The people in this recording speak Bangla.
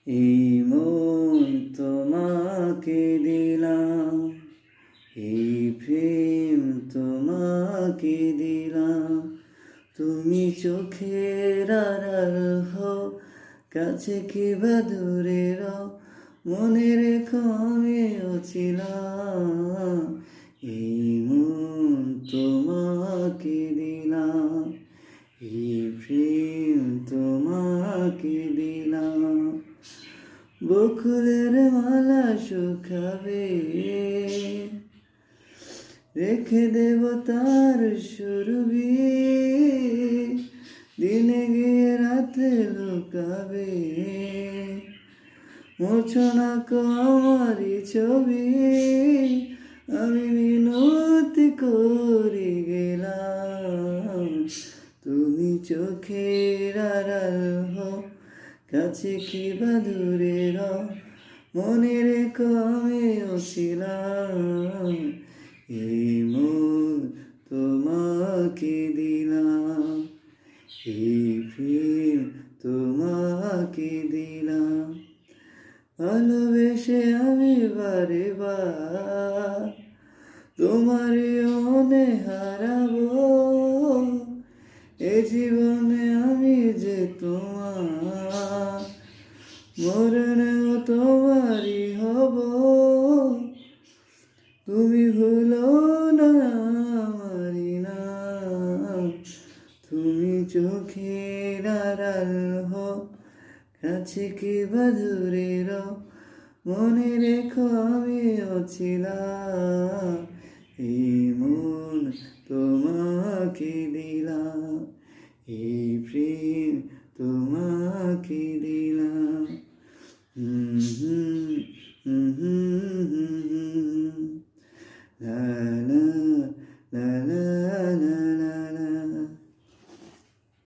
এই মন তোমাকে দিলাম, এই প্রেম তোমাকে দিলাম। তুমি চোখের আড়াল হও, কাছে কিবা দূরে রও, মনে রেখো আমিও ছিলাম। এই মন তোমাকে দিলাম, এই প্রেম তোমাকে দিলাম। বকুলের মালা শুকাবে, রেখে দেব তার সুরভি, দিনে গিয়ে রাতে লুকাবে। মুছো না কো আমারই ছবি, আমি মিনতি করে গেলাম। তুমি চোখের আড়াল হও, কাছে কিবা দূরে রও, মনে রেখো আমিও ছিলাম। এই মন তোমাকে দিলাম, এই প্রেম তোমাকে দিলাম। ভালোবেসে আমি বারে বার তোমারই মনে হারাবো। এ জীবনে আমি যে তোমার, মরণেও তোমারই হব। তুমি ভুলো না আমারই নাম, তুমি চোখের আড়াল হও, কাছে কিবা দূরে রও, মনে রেখো আমিও ছিলাম। এই মন তোমাকে দিলাম, এই প্রেম তোমাকে দিলাম। লা লা লা লা লা লা।